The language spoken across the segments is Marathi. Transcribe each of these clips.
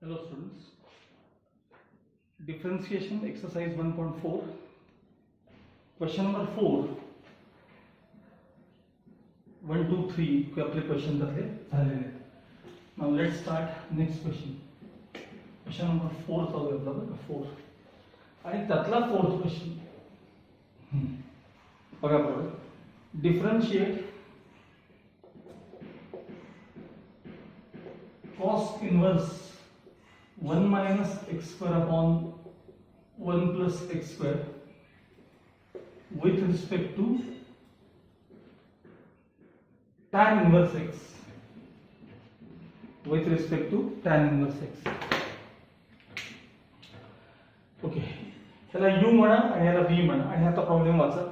Hello students, differentiation exercise 1.4, question number 4, 1, 2, 3 के आपले क्वेश्चन त्यातले झालेले आहेत. Now let's start next question. Question number 4 चालू आहे आपला बघा 4 आणि त्यातला फोर्थ क्वेश्चन बघा बरोबर. Differentiate cos inverse 1 minus x square upon 1 plus x square with respect to tan inverse x with respect to tan inverse x. Okay, ह्याला u म्हणा आणि ह्याला v म्हणा आणि आता प्रॉब्लेम वाचा.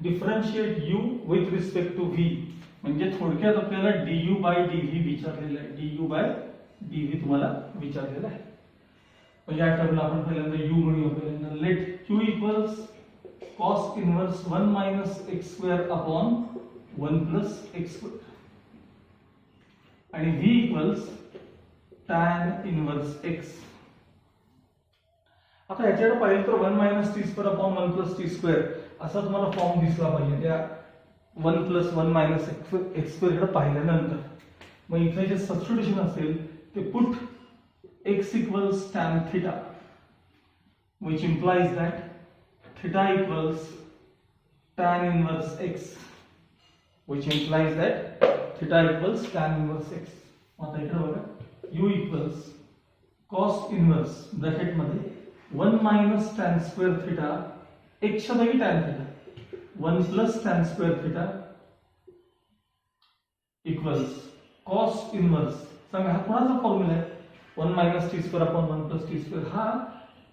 Differentiate u with respect to v म्हणजे थोडक्यात आपल्याला du by dv विचारलेलं आहे. du by dv तुम्हाला विचारलेलं आहे. म्हणजे या टर्मला आपण पहिल्यांदा u म्हणूया. पहिल्यांदा let q equals cos inverse 1 minus x square upon 1 plus x square आणि v equals tan inverse x. आता याच्याकडे पाहिलं तर 1 minus t square upon 1 plus t square असा तुम्हाला फॉर्म दिसला पाहिजे त्या 1 plus 1 minus x square कडे पाहिल्यानंतर. मग इथे जे सबस्टिट्यूशन असेल ते put x equals tan theta, which implies that theta equals tan inverse x, which implies that theta equals tan inverse x. आता इकडे बघा u equals cos inverse bracket मध्ये 1 minus tan square theta x च्या जागी tan theta 1 plus tan square theta equals cos inverse. सांगा हा कोणाचा फॉर्म्युला आहे? 1 minus t square upon 1 plus t square हा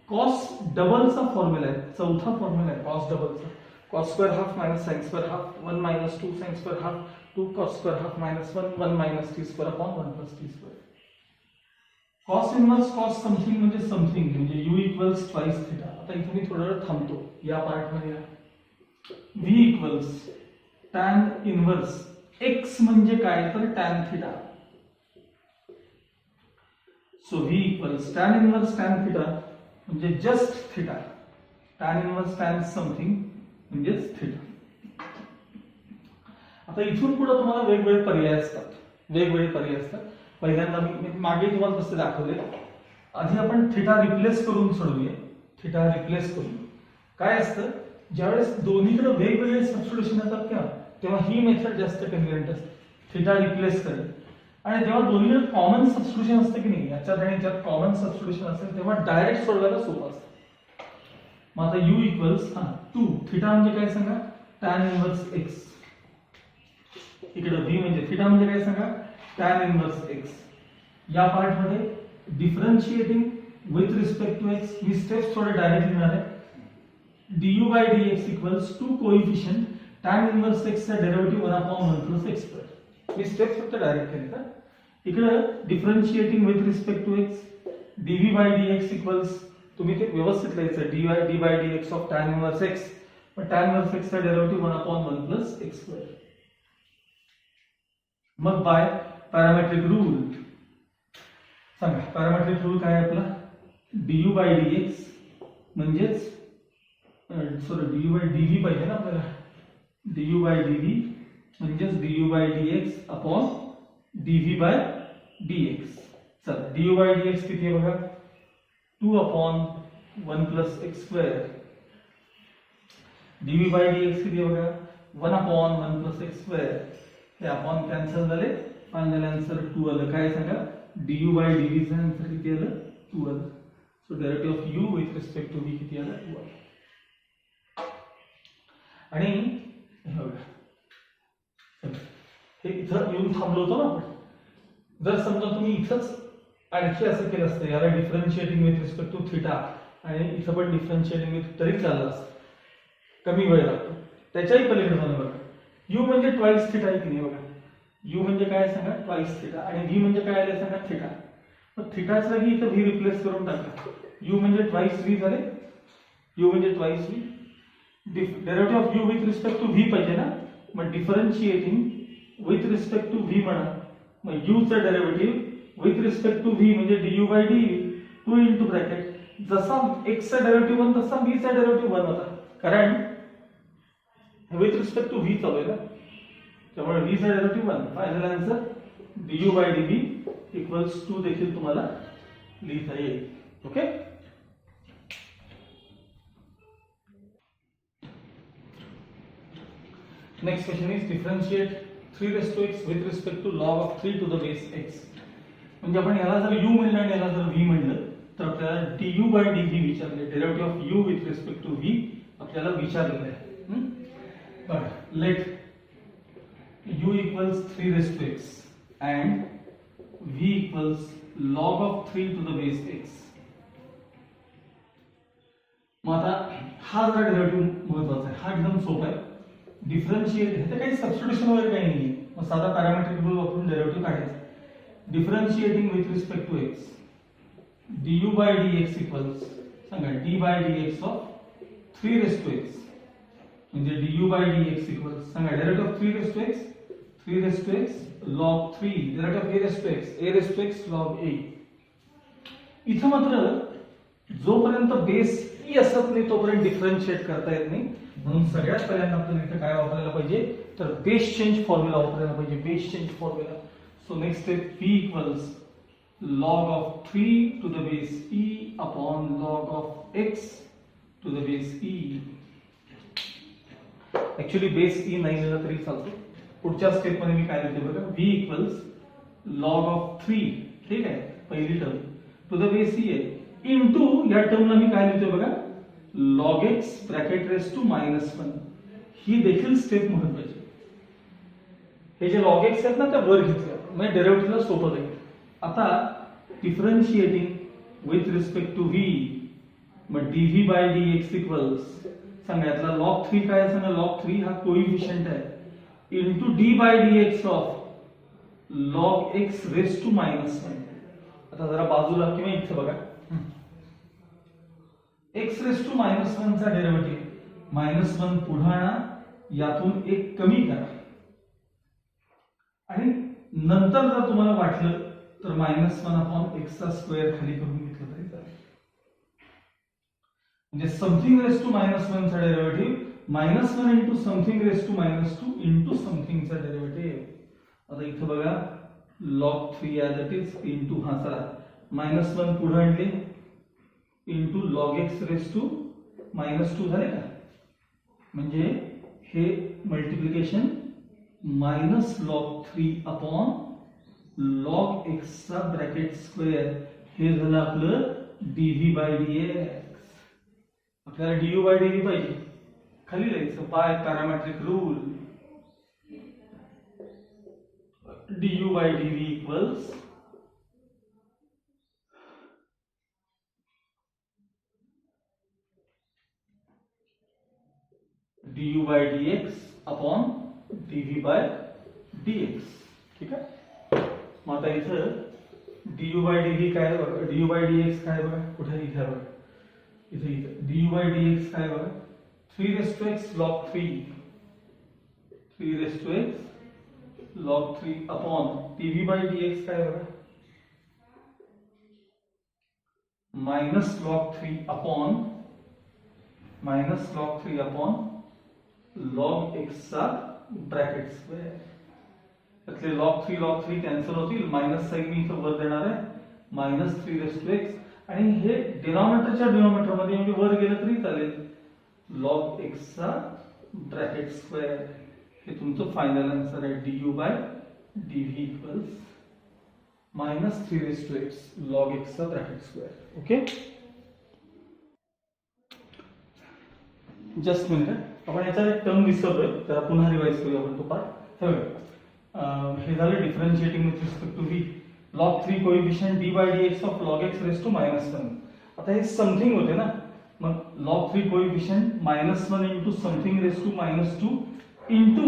cos डबल चा फॉर्म्युला आहे. चौथा फॉर्म्युला आहे cos डबल चा. cos square half minus sin square half 1 minus 2 sin square half 2 cos square half minus 1 minus t square upon 1 plus t square. cos inverse cos something म्हणजे something म्हणजे u equals twice theta. आता इथे मी थोडा वेळ थांबतो या पार्ट मध्ये. v equals tan inverse x म्हणजे काय तर tan theta. So v equals tan inverse tan theta म्हणजे just theta. tan inverse tan something म्हणजे theta. आता इथून पुढे तुम्हाला वेगवेगळे पर्याय असतात. पहिल्यांदा मी मागे तुम्हाला तसे दाखवले. आधी आपण थीटा रिप्लेस करून सोडवूया. थीटा रिप्लेस करून काय असतं ज्यावेळेस दोन्हीकडे वेगवेगळे सबस्टिट्यूशन येतात का तेव्हा ही मेथड जास्त कन्व्हिनियंट असते. थीटा रिप्लेस करेल आणि जेव्हा दोन्हीकडे कॉमन सबस्टिट्यूशन असतं की नाही याच्यात आणि याच्यात कॉमन सबस्टिट्यूशन असेल तेव्हा डायरेक्ट सोडवायला सोपं असतं. मग आता u इक्वल्स 2 थीटा म्हणजे काय सांगा tan इनवर्स x. इकडे v म्हणजे थीटा म्हणजे काय सांगा tan इनवर्स x. या पार्ट मध्ये differentiating with respect to x मी स्टेप्स थोडे डायरेक्ट लिहिणार आहे. du by dx equals 2 coefficient tan inverse x चा डेरिव्हेटिव्ह 1/1 plus x square. मी स्टेप्स फक्त डायरेक्ट केले तर इकडे differentiating with respect to x dv by dx equals तुम्ही ते व्यवस्थित लिहायचं dy by dx of tan inverse x. पण tan इनवर्स x चा डेरिव्हेटिव्ह 1/1 plus x square. मग बाय पॅरामेट्रिक रूल सांगा पॅरामेट्रिक रूल काय आपला du by dx म्हणजेच सॉरी du by dv पाहिजे ना आपल्याला. du by dv म्हणजेच du by dx upon dv by dx. चला du by dx किती आहे बघा 2/1 plus x square. dv by dx किती आहे बघा 1/1 plus x square. हे अपॉन कॅन्सल झाले. फायनल आन्सर 2 आलं. काय सांगा du by dv चा आन्सर किती आलं 2 आलं. So derivative of u with respect to v किती आलं 2 आलं. आणि हे बघा हे इथं येऊन थांबलो होतो ना आपण. जर समजा तुम्ही इथंच आणखी असं केलं असतं याला differentiating with respect to theta आणि इथं पण डिफरन्शिएटिंग विथ तरी चाललं असतं. कमी वेळ लागतो. त्याच्याही पलीकडे जाऊन बघा u म्हणजे ट्वाइस थीटा आहे की नाही बघा. u म्हणजे काय सांगा ट्वाइस थीटा आणि v म्हणजे काय आले सांगा थीटा. मग थीटाच्या जागी इथं v रिप्लेस करून टाका. u म्हणजे ट्वाइस v झाले. u म्हणजे twice v. Derivative of u with respect to v पाहिजे ना. मग differentiating with respect to v म्हणा. मग u चा derivative with respect to v म्हणजे du by dv 2 into bracket जसा x चा डेरिव्हेटिव्ह 1 तसा v चा डेरिव्हेटिव्ह 1 होता, कारण विथ रिस्पेक्ट टू v चालू आहे ना, त्यामुळे v चा derivative 1. Final answer du by dv equals 2 देखील तुम्हाला लिहिता येईल. Okay. Next question is differentiate 3 raised to x with respect to log of 3 to the base x. म्हणजे आपण याला जर u म्हणलं आणि याला जर v म्हणलं तर आपल्याला du by dv विचारले, derivative of u with respect to v आपल्याला विचारलेलं आहे. बघा, late u equals 3 raised to x and v equals log of 3 to the base x. मग आता हा जरा डेरिव्हेटिव्ह महत्त्वाचा आहे, हा एकदम सोपा आहे. डिफरन्शिएट हे तर काही सबस्टिट्यूशन वगैरे काही नाही आहे, मग साधा पॅरामेट्रिक रूल वापरून डेरिव्हेटिव्ह काढायचा. Differentiating with respect to x du by dx equals सांगा d by dx of 3 raised to x, म्हणजे du by dx इक्वल्स सांगा derivative of 3 raised to x 3 raised to x log 3 derivative of a raised to x a raised to x log a. इथं मात्र जोपर्यंत बेस e असत नाही तोपर्यंत डिफरन्शिएट करता येत नाही, म्हणून सगळ्यात पहिल्यांदा आपल्याला इथे काय वापरायला पाहिजे तर बेस चेंज फॉर्म्युला वापरायला पाहिजे. Base change formula. So next step v equals log of 3 to the base e upon log of x to the base e. Actually base e नाही लिहिलं तरी चालतो. पुढच्या स्टेप मध्ये मी काय लिहिते बघा, v इक्वल्स log of 3, ठीक आहे, पहिली term to the base e आहे इनटू या टर्मला मी काय लिहितोय बघा log x bracket raise to -1. ही देखील स्टेप महत्त्वाची. हे जे log x आहेत ना त्या वर घेतल्या म्हणजे डेरिव्हेटिव्हला सोपं जाईल. आता differentiating with respect to v मग dv by dx इक्वल्स सांगा यातला log 3 काय आहे सांगा, log 3 हा कोइफिशिएंट आहे into d by dx of log x raise to -1. आता जरा बाजूला किंवा इथे बघा x रेस टू -1 चा डेरिव्हेटिव्ह -1 पुढे आणा, यातून एक कमी करा आणि नंतर जर तुम्हाला वाटलं तर -1 अपॉन x चा स्क्वेअर खाली करून घेतलं तरी चालेल. म्हणजे समथिंग रेस टू -1 चा derivative -1 into something raise to -2 into something चा डेरिव्हेटिव्ह. आता इथे बघा log 3 as it is into हा चला -1 पुढे आणले into log x raise to -2 झाले का, म्हणजे हे multiplication -log 3 upon log x चा ब्रॅकेट स्क्वेअर हे झालं आपलं dv by dx. आपल्याला du by dv पाहिजे, खाली लिहायचं by parametric rule du by dv equals du by dx upon dv by dx. ठीक आहे. मग आता इथं du by dv काय बघा, du by dx काय बघा, कुठे इथे बघा, इथे du by dx काय बघा 3 raised to x log 3 3 raised to x log 3 upon dv by dx काय बघा -log 3 अपॉन log x चा ब्रॅकेट स्क्वेअर. त्यातले log 3 कॅन्सल होतील, मायनस साइन मी इथं वर देणार आहे -3 raised to x आणि हे डिनॉमिनेटरच्या डिनॉमिनेटर मध्ये म्हणजे वर गेलं तरी चालेल log x चा ब्रॅकेट स्क्वेअर. हे तुमचं फायनल आन्सर आहे du by dv equals -3 raised to x log x चा bracket square. Okay. Just minute, आपण याचा एक टर्म विसरलोय त्याला पुन्हा रिवाइज करूया आपण तो पार्ट. हे झालं differentiating with respect to v log 3 coefficient d by dx of log x raise to -1. आता हे समथिंग होते ना, मग log 3 coefficient -1 into something raise to -2 into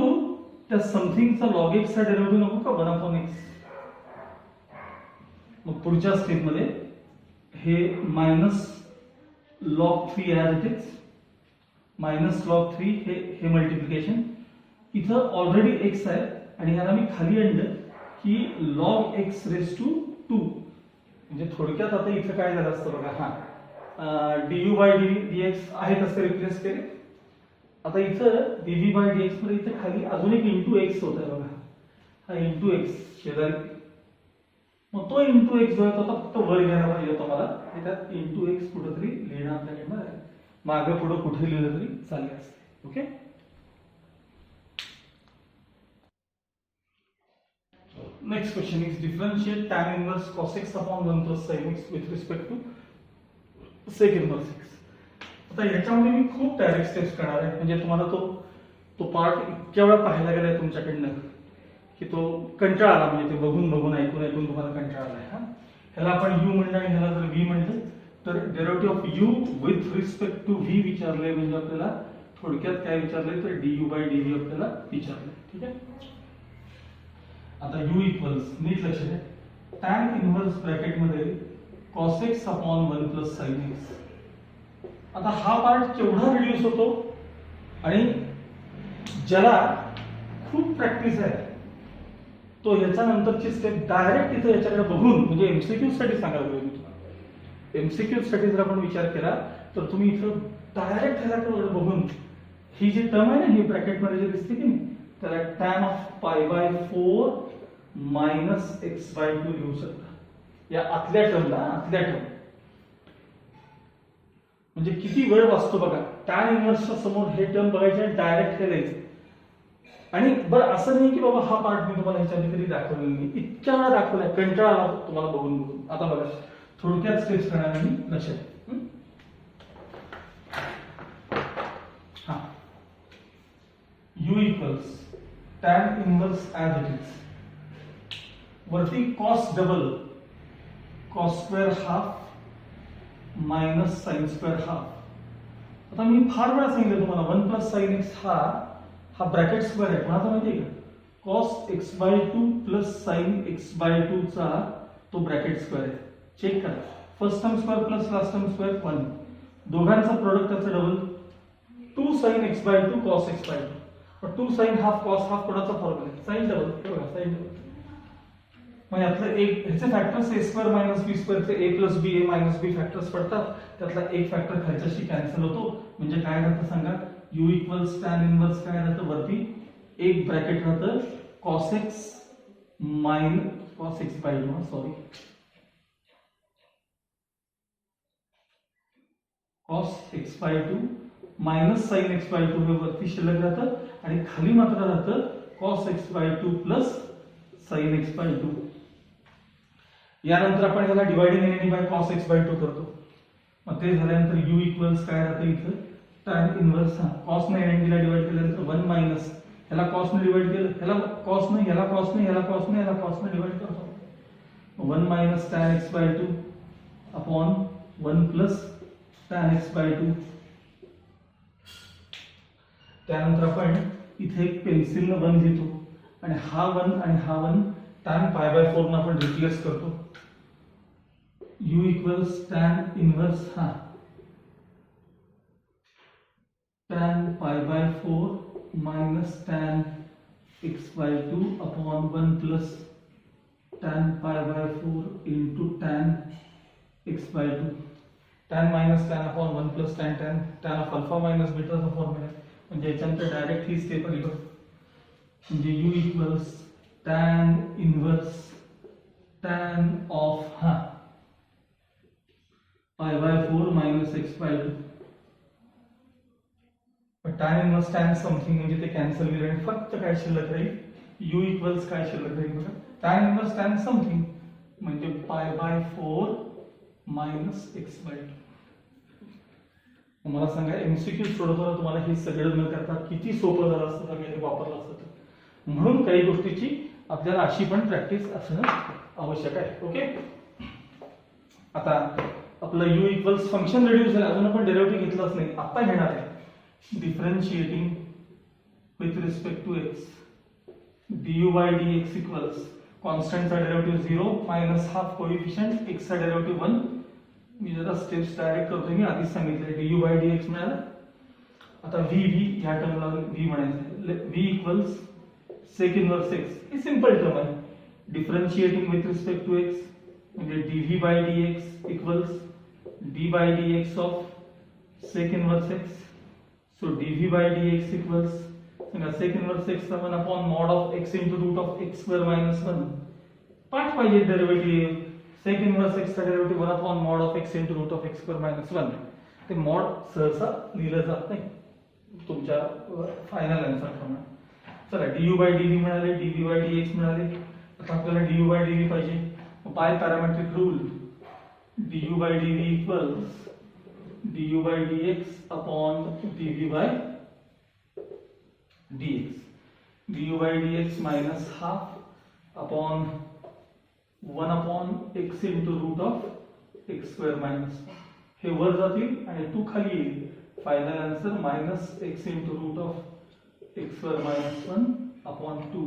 त्या समथिंगचा log x चा डेरिव्हेटिव्ह नको का 1 अपॉन x. मग पुढच्या स्टेप मध्ये हे -log 3 as it is -log 3 हे मल्टिप्लिकेशन इथं ऑलरेडी x आहे आणि ह्याला मी खाली आणलं की log x रेस टू 2 म्हणजे थोडक्यात आता इथं काय झालं असतं बघा, हा du बाय dx आहे तसं रिप्लेस केले. आता इथं dv बाय dx मध्ये इथं खाली अजून एक इंटू एक्स होत आहे बघा, हा इंटू एक्स शेजारी. मग तो इंटू एक्स जो आहे तो फक्त वर घ्यायला पाहिजे होता मला, त्यात इंटू एक्स कुठेतरी लिहिणं आपल्याकडनं आहे. मागं पुढं कुठे लिहिलं तरी चालेल असते. Okay. Next question is differentiate tan inverse cos x upon 1 plus sin x with respect to sec inverse x. आता याच्यामध्ये मी खूप डायरेक्ट स्टेप्स करणार आहे, म्हणजे तुम्हाला तो पार्ट इतक्या वेळा पाहायला गेलाय तुमच्याकडनं की तो कंटाळा आला, म्हणजे ते बघून बघून ऐकून ऐकून तुम्हाला कंटाळा आलाय. हा, ह्याला आपण u म्हणलं आणि ह्याला जर v म्हणलं तर derivative of u with respect to v विचारले, म्हणजे आपल्याला थोडक्यात काय विचारले तर du बाय dv आपल्याला विचारले. ठीक आहे. आता u इक्वल्स नीट लक्ष द्या, tan इनवर्स ब्रॅकेट मध्ये cos x upon 1 plus sin x. आता हा पार्ट केवढा रिड्यूस होतो, आणि ज्याला खूप प्रॅक्टिस आहे तो ह्याच्या नंतरची स्टेप डायरेक्ट इथे याच्याकडे बघून, म्हणजे एमसीक्यू साठी सांगायला पाहिजे मी तुम्हाला. एमसीक्यू साठी जर आपण विचार केला तर तुम्ही इथं डायरेक्ट ह्याच्याकडे बघून ही जी टर्म आहे ना, ही ब्रॅकेट मध्ये जे दिसते की नाही, त्याला tan of pi by 4 minus x by 2 लिहू शकता. या आतल्या टर्मला, आतल्या टर्म म्हणजे किती वेळ वाचतो बघा. tan इनव्हर्सच्या समोर हे टर्म बघायचे, डायरेक्ट हे द्यायचे. आणि बरं असं नाही की बाबा हा पार्ट मी तुम्हाला ह्याच्या कधी दाखवलेला नाही, इतक्या वेळा दाखवलाय, कंटाळा आला तुम्हाला बघून बघून. आता बघा थोडक्यात स्टेप्स करणार मी, लक्षात. हा u equals tan inverse as it is, वरती cos double cos square half minus sine square half. आता मी फार वेळा सांगितलं तुम्हाला 1 प्लस साइन एक्स हा ब्रॅकेट स्क्वेअर आहे, कोणाचा माहिती आहे का? Cos x by 2 plus sine x by 2 चा तो ब्रॅकेट स्क्वेअर आहे. चेक करा, first term square plus last term square 1, दोघांचा प्रोडक्ट त्याचं double 2 sine x by 2 cos x by 2. पण 2 साइन हाफ कॉस हाफ कोणाचा फॉर्म्युला आहे? Sine double. हे बघा साइन डबल. मग यातलं एक ह्याचे factors a square minus b square चे a plus b a minus b factors पडतात, त्यातला एक फॅक्टर खालच्याशी कॅन्सल होतो. म्हणजे काय राहतं सांगा, u इक्वल्स tan इनवर्स काय राहतं, वरती एक ब्रॅकेट राहतं cos x minus cos x by 2, sorry cos x by 2 minus sin x by 2 हे वरती शिल्लक राहतं, आणि खाली मात्र राहतं cos x by 2 plus sin x by 2. यानंतर आपण ह्याला dividing any by cos x by 2 करतो. मग ते झाल्यानंतर u इक्वल्स काय राहतं इथं tan इनवर्स, हा cos ने एनी ला डिवाइड केल्यानंतर 1 मायनस ह्याला cos ने डिवाइड केलं, ह्याला cos ने, ह्याला cos ने, ह्याला cos ने, ह्याला cos ने डिवाइड करतो. 1 minus tan x by 2 upon 1 plus tan x by 2. त्यानंतर आपण इथे एक पेन्सिलनं 1 लिहितो, आणि हा 1 आणि हा 1 tan पाय बाय 4 ने आपण रिप्लेस करतो. u इक्वल्स tan इनवर्स, हा tan pi by 4 minus tan x by 2 upon 1 plus tan pi by 4 into tan x by 2. tan minus tan upon 1 plus tan of alpha minus बीटाचा फॉर्म्युला, म्हणजे याच्यानंतर डायरेक्ट ही स्टेप आली बघ. म्हणजे u equals tan inverse tan of, हा pi by 4 minus x by 2. tan inverse tan something म्हणजे ते कॅन्सल केलं, आणि फक्त काय शिल्लक राहील, u इक्वल्स काय शिल्लक राहील बघा, tan इनवर्स tan समथिंग म्हणजे पाय बाय 4 मायनस x बाय 2. मला सांगा एमसीक्यू सोडवताना तुम्हाला हे सगळं न करता किती सोपं झालं असतं का हे वापरलं असतं. म्हणून काही गोष्टीची आपल्याला अशी पण प्रॅक्टिस असणं आवश्यक आहे. ओके. आता आपलं u इक्वल्स फंक्शन रिड्यूस झालं, अजून आपण डेरिव्हेटिव्ह घेतलंच नाही, आता घेणार आहे. Differentiating with respect to x du by dx equals कॉन्स्टंटचा derivative 0 minus half coefficient x चा डेरिव्हेटिव्ह 1. मी जरा स्टेप्स डायरेक्ट करतो, मी आधीच सांगितलं du by dx मिळालं. आता v ह्या टर्मला v म्हणायचं, v equals sec inverse x. ही सिंपल टर्म आहे. Differentiating with respect to x म्हणजे dv by dx equals d by dx of sec inverse x. So dv by dx equals sec inverse x 1 upon mod of x into root of x square minus 1. पाठ पाहिजे डेरिव्हेटिव्ह. sec inverse x चा derivative 1 upon mod of x into root of x square minus 1. ते mod सहसा लिहिलं जात नाही तुमच्या फायनल आन्सर प्रमाणे. चला du by dv मिळाले, dv by dx मिळाले. आता आपल्याला du by dv पाहिजे. By parametric rule du by dv equals du by dx upon dv by dx. du by dx minus half upon 1 upon x into root of x square minus 1. हे वर जातील आणि 2 खाली येईल. Final answer minus x into root of x square minus 1 upon 2.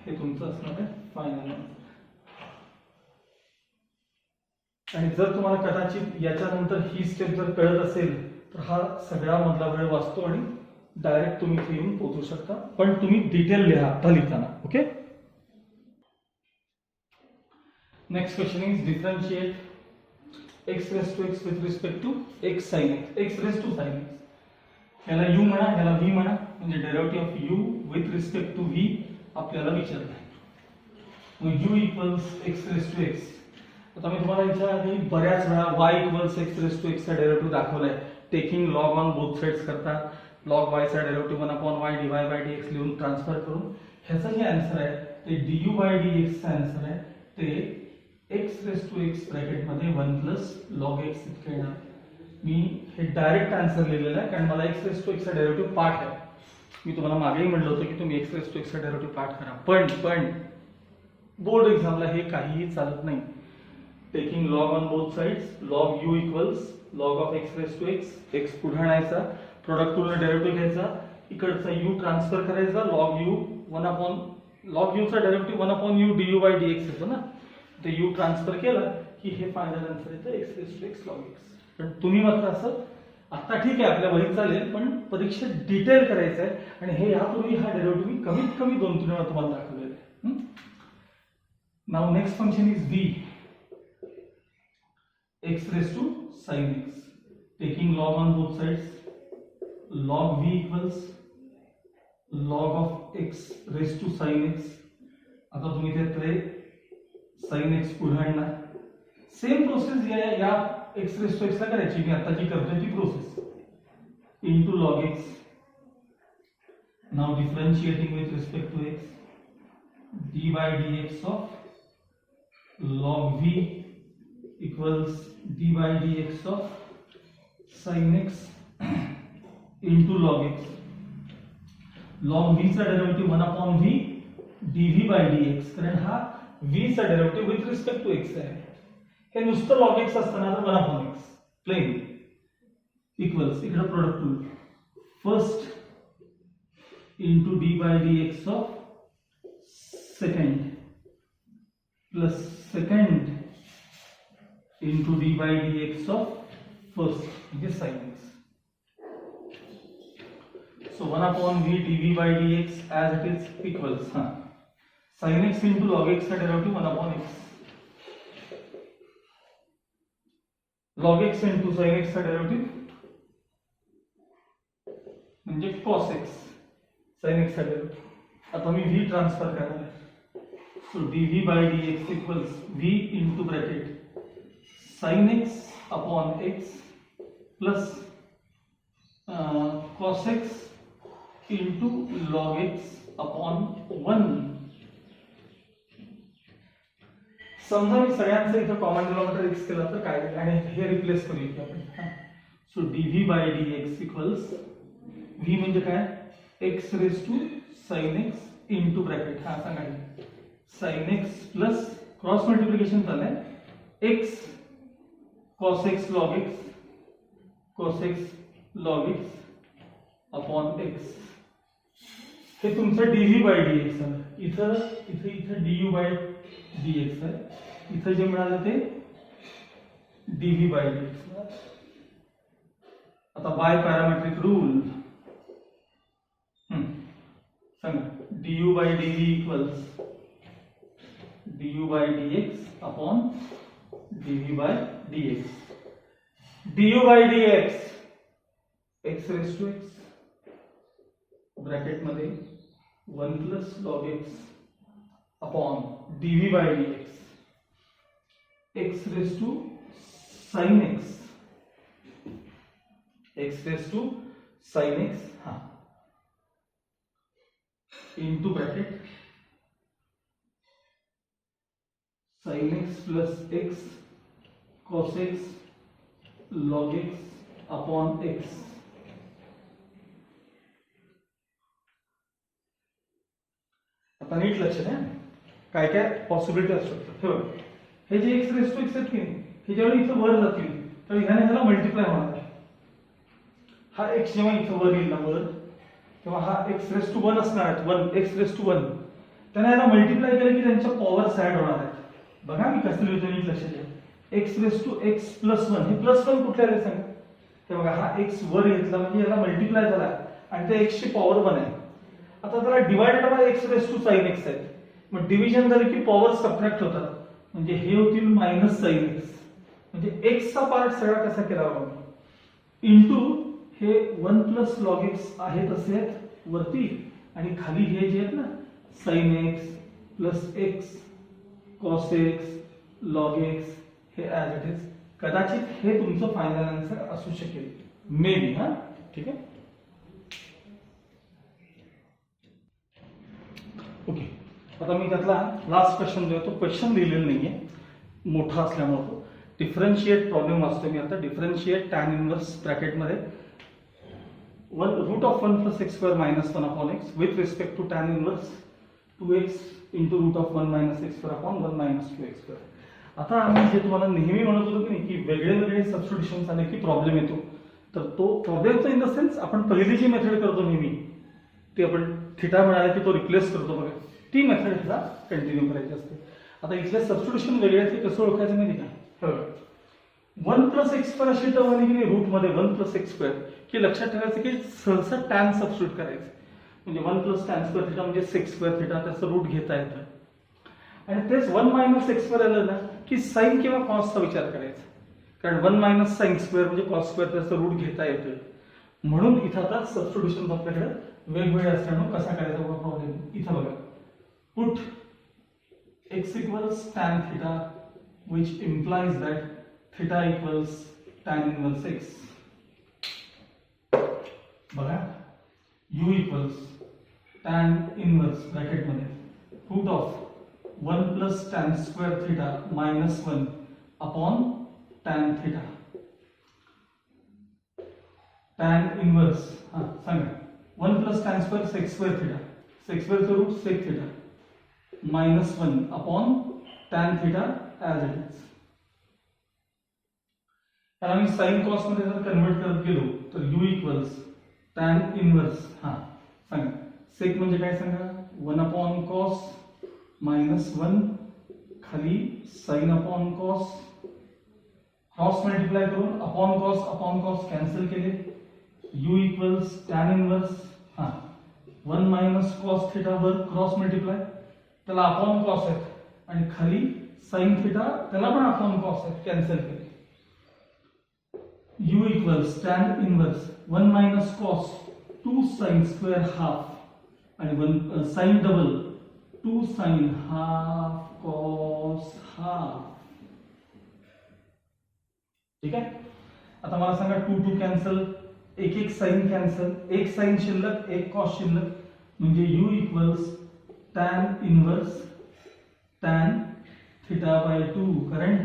हे तुमचं असणार आहे फायनल आन्सर. आणि जर तुम्हाला कदाचित याच्यानंतर ही स्टेप जर कळत असेल तर हा सगळा मधला वेळ वाचतो आणि डायरेक्ट तुम्ही इथे येऊन पोहोचू शकता. पण तुम्ही डिटेल लिहा आता लिहिताना. Okay. Next question is differentiate x raised to x with respect to x sin x. x raised to sin x. याला u म्हणा, याला v म्हणा, म्हणजे derivative of u with respect to v आपल्याला विचारलं आहे. मग u equals x raised to x. आता मी तुम्हाला याच्या आधी बऱ्याच वेळा y equals x raised to x चा डेरिव्हेटिव्ह दाखवलाय. Taking log on both sides करता log y चा derivative 1 upon y dy by dx लिहून ट्रान्सफर करून ह्याचा जे आन्सर आहे ते du by dx चा आन्सर आहे ते x raised to x bracket मध्ये 1 plus log x इतके येणार. मी हे डायरेक्ट आन्सर लिहिलेलं आहे कारण मला x raised to x चा डेरिव्हेटिव्ह पाठ आहे. मी तुम्हाला मागेही म्हटलं होतं की तुम्ही x raised to x चा डेरिव्हेटिव्ह पाठ करा. पण बोर्ड एक्झामला हे काहीही चालत नाही. Taking log on both sides, log u equals log of x raised to x. x पुढे आणायचा, प्रोडक्ट टूलने डेरिव्हेटिव्ह घ्यायचा, इकडचा u ट्रान्सफर करायचा, log u 1 upon log u चा derivative 1 upon u du by dx येतो ना. ते u ट्रान्सफर केला की हे फायनल आन्सर येतं x raised to x log x. पण तुम्ही मात्र असं आता ठीक आहे आपल्या वहीत चालेल पण परीक्षेत डिटेल करायचं आहे आणि हे यापूर्वी हा डेरिव्हेटिव्ह मी कमीत कमी 2-3 वेळा तुम्हाला दाखवलेला आहे. Now next function is v. x raised to sin x. Taking log on both sides, log v equals log of x raised to sin x. आता तुम्ही ते sin x पुढे आणणार. सेम प्रोसेस या x raised to x ला करायची. मी आता जी करतोय ती process into log x. Now differentiating with respect to x, d by dx of log v equals d by dx of sin x into log x. log v चा derivative 1 upon v dv by dx. कारण हा v चा derivative with respect to x आहे. हे नुसतं log x असताना 1 upon x प्लेन इक्वल्स इकडे product tool first into d by dx of second plus second into d by dx of first, which is sin x. So 1 upon v dv by dx as it is equals sin x into log x का derivative 1 upon x. log x into sin x का डेरिवेटिव म्हणजे cos x sin x का डेरिवेटिव. आता मी v ट्रान्सफर करणार आहे. So dv by dx equals v into bracket sin x upon x plus cos x into log x upon 1. समजा मी सगळ्यांचं इथं कॉमन डिनॉमिनेटर x केला तर काय होईल आणि हे रिप्लेस करूया की आपण. So dv by dx equals v म्हणजे काय x raised to sin x into bracket हा सांगायचं sin x plus cross multiplication झालंय x cos x log x upon x. हे तुमचं dv by dx आहे. इथं du by dx आहे. इथं जे मिळालं ते dv by dx. आता बाय पॅरामेट्रिक रूल सांगा du by dv equals du by dx upon dv by dx. du by dx x raised to x bracket मध्ये 1 plus log x upon dv by dx x raised to sin x raised to sin x into bracket sin x plus x cos x log x upon x. आता नीट लक्ष द्या काय काय पॉसिबिलिटी असू शकतात. हे बघा, हे जे x रेस टू x आहेत की नाही, हे जेव्हा इथं वर जातील तर ह्याला मल्टिप्लाय होणार आहे. हा x जेव्हा इथं वर येईल ना वर, तेव्हा हा x रेस टू 1 असणार आहे. 1 x रेस टू 1 त्यांना याला मल्टिप्लाय केलं की त्यांच्या पॉवर्स ऍड होणार आहेत. बघा मी कसं लिहितो नीट लक्ष द्या. x raise to x plus 1, हे प्लस 1 कुठल्या आले सांगा. ते बघा हा x वर घेतला म्हणजे याला मल्टिप्लाय झाला आणि त्या x ची पॉवर 1 आहे. आता त्याला divided by x raise to sin x आहे. मग डिव्हिजन झाले की पॉवर सबट्रॅक्ट होतात म्हणजे हे होतील मायनस sin x. म्हणजे x चा पार्ट सगळा कसा केला बाबा इनटू हे 1 प्लस log x आहे तसे आहेत वरती आणि खाली हे जे आहेत ना sin x plus x cos x log x हे ऍज इट इज. कदाचित हे तुमचं फायनल आन्सर असू शकेल मे बी. हा ठीक आहे ओके. आता मी त्यातला लास्ट क्वेश्चन जो आहे तो क्वेश्चन लिहिलेला नाहीये मोठा असल्यामुळे तो डिफरन्शिएट प्रॉब्लेम वाचतो मी आता. डिफरन्शिएट tan इनवर्स ब्रॅकेट मध्ये root of 1 plus x square minus 1 upon x with respect to tan inverse 2x into root of 1 minus x square upon 1 minus 2x square. आता आम्ही जे तुम्हाला नेहमी म्हणत होतो की नाही की वेगळे वेगळे सबस्टिट्यूशन्स आले की प्रॉब्लेम येतो, तर तो प्रॉब्लेमचा इन द सेन्स आपण पहिली जी मेथड करतो नेहमी ती आपण थिटा मिळाला की तो रिप्लेस करतो बघा, ती मेथड ह्याला कंटिन्यू करायची असते. आता इथले सबस्टिट्यूशन वेगळे आहेत ते कसं ओळखायचं माहिती का. 1 प्लस एक्स स्क्वेअर अशी टर्म आली की नाही रूट मध्ये 1 प्लस एक्स स्क्वेअर की लक्षात ठेवायचं की सहसा टॅन सबस्टिट्यूट करायचं म्हणजे 1 प्लस टॅन स्क्वेअर थिटा म्हणजे सेक्स स्क्वेअर थिटा त्याचं रूट घेता येतं. आणि तेच 1 मायनस एक्स स्क्वेअर आलं ना की साइन किंवा कॉसचा विचार करायचा कारण 1 मायनस साइन स्क्वेअर म्हणजे कॉस स्क्वेअर त्याचं रूट घेता येतं. म्हणून इथं आता सबस्टिट्यूशन आपल्याकडे वेगवेगळे असल्यामुळे कसा करायचा बघा प्रॉब्लेम. इथं बघा put x equals tan theta which implies that theta equals tan inverse x. बघा u equals tan inverse bracket मध्ये root of 1 plus tan square theta minus 1 upon tan theta. tan inverse सांगा 1 plus tan square sec square theta, sec square चं route sec theta minus 1 upon tan theta as it is. त्याला मी sin cos मध्ये जर कन्वर्ट करत गेलो तर u equals tan inverse सांगा sec म्हणजे काय सांगा 1 upon cos minus 1 खाली sin upon cos cross multiply करून अपॉन कॉस कॅन्सल केले u equals tan inverse 1 minus cos theta वर क्रॉस मल्टिप्लाय त्याला अपॉन कॉस आहे आणि खाली sin थीटा त्याला पण अपॉन कॉस आहे कॅन्सल केले. u equals tan inverse 1 minus cos 2 sin square half आणि 1 sin double 2 sin half cos half. ठीक आहे. आता मला सांगा 2 कॅन्सल, एक साइन कॅन्सल, एक साइन शिल्लक एक कॉस शिल्लक म्हणजे u equals tan inverse tan theta by 2 कारण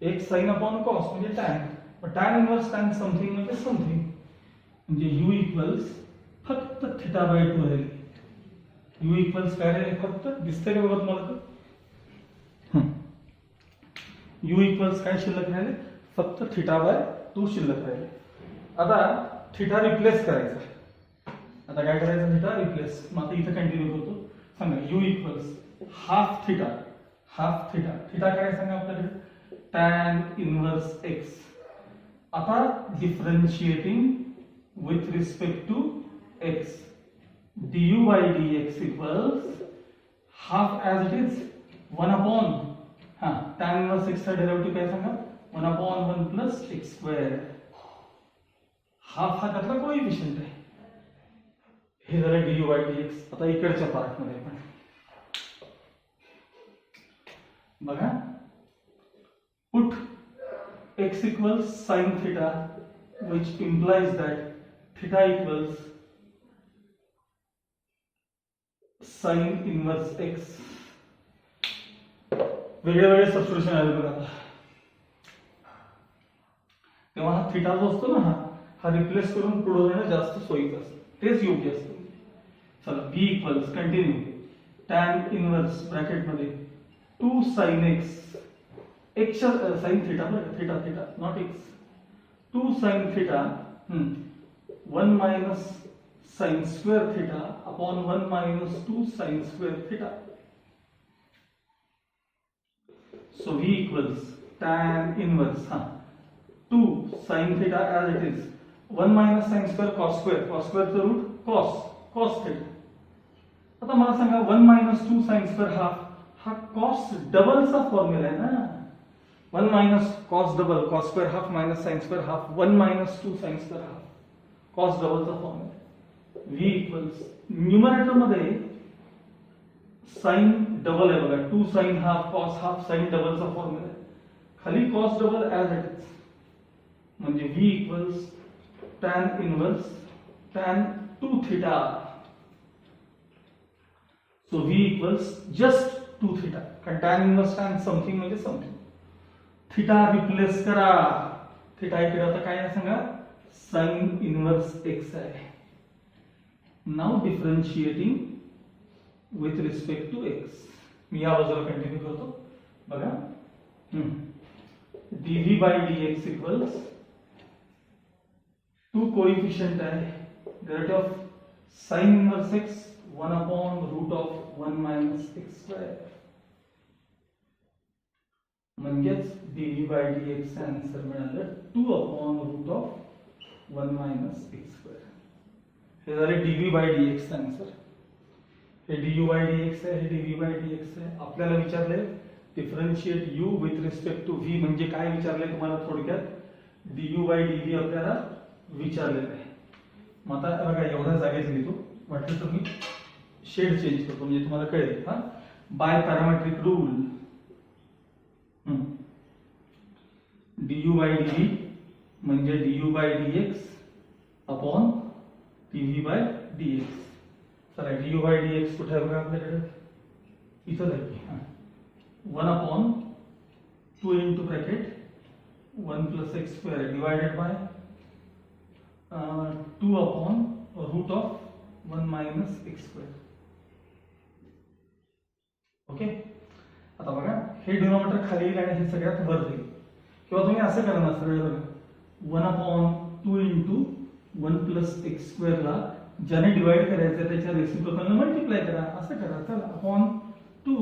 एक sin upon cos म्हणजे tan, but tan inverse tan something म्हणजे something म्हणजे u equals फक्त theta by 2 आहे. u equals काय आहे फक्त दिसतंय का बघा तुम्हाला तर u equals काय शिल्लक राहिले फक्त theta by 2 शिल्लक राहिले. आता theta रिप्लेस करायचा. आता काय करायचं theta रिप्लेस. मग आता इथे कंटिन्यू करतो. सांगा u equals half theta theta काय सांगा आपल्याकडे tan inverse x. आता differentiating with respect to x du by dx equals half as it is 1 upon tan inverse x चा डेरिव्हेटिव्ह काय सांगा 1 अपॉन 1 प्लस x स्क्वेअर हा त्यातला कोएफिशियंट आहे. हे झालं du बाय dx. आता इकडच्या पार्ट मध्ये पण बघा put x equals sin theta which implies that theta equals sin inverse x. वेगळे वेगळे सबस्टिट्यूशन आहे बघा. तेव्हा हा थीटा जो असतो ना हा रिप्लेस करून पुढे जाणं जास्त सोयीचं असतं, तेच योग्य असतं. चला b equals continue tan inverse bracket मध्ये 2 sin x x sin theta theta theta not x 2 sin theta 1 minus sin square theta upon 1 minus 2 sin square theta. So v equals tan inverse 2 sin theta as it is 1 minus sin square cos square चा रूट cos theta. आता मला सांगा 1 minus 2 sin square हा cos डबल चा फॉर्म्युला आहे ना. 1 minus cos double cos square half minus sin square half 1 minus 2 sin square half cos double चा फॉर्म्युला. v equals न्यूमरेटर मध्ये sin डबल आहे बघा 2 sin half cos half sin double चा फॉर्म्युला आहे. खाली cos double as it is म्हणजे v equals tan inverse tan 2 theta. So v equals just 2 theta. कारण tan inverse tan something म्हणजे something. थीटा रिप्लेस करा. थीटा इकडे आता काय आहे सांगा sin inverse x आहे. Now differentiating with respect to x. मी या बाजूला कंटिन्यू करतो बघा. dv by dx equals 2 coefficient आहे derivative of sin inverse x 1 upon root of 1 minus x square. म्हणजेच dv by dx आन्सर मिळालं 2 upon root of 1 minus x square. हे झाले dv by dx आन्सर. हे du by dx आहे, हे dv by dx आहे. आपल्याला विचारले differentiate u with respect to v म्हणजे काय विचारले तुम्हाला थोडक्यात du by dv आपल्याला विचारलेलं आहे. मग आता बघा एवढ्या जागेत लिहितो, वाटलं तर मी शेड चेंज करतो म्हणजे तुम्हाला कळेल. By parametric rule du by dv म्हणजे du by dx upon dv by dx. चला du by dx कुठे आहे बघा आपल्याकडे इथं आहे 1 upon 2 into bracket 1 plus x square divided by 2 upon root of 1 minus x square. Okay. आता बघा हे डिनॉमिनेटर खाली येईल आणि हे सगळ्यात वर जाईल. किंवा तुम्ही असं करा ना सरळ बघा 1 upon 2 into 1 plus x square ला ज्याने डिवाइड करायचं त्याच्या रेसिप्रोकलने मल्टिप्लाय करा. असं करा. चला अपॉन 2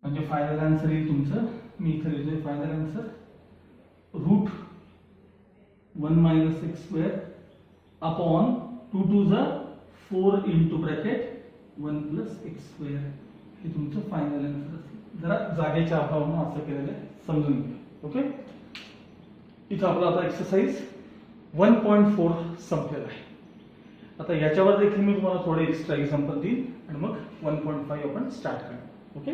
म्हणजे फायनल आन्सर येईल तुमचं. मी इथे लिहितोय final answer root 1 minus x square upon 2 to the 4 into bracket 1 plus x square. हे तुमचं फायनल आन्सर असेल. जरा जागेच्या अभावानं असं केलेलं आहे, समजून घ्या. ओके. इथं आपला आता एक्सरसाइज 1.4 संपलेला आहे. आता याच्यावर देखील मी तुम्हाला थोडे एक्स्ट्रा एक्झाम्पल देईन आणि मग 1.5 आपण स्टार्ट करू. ओके.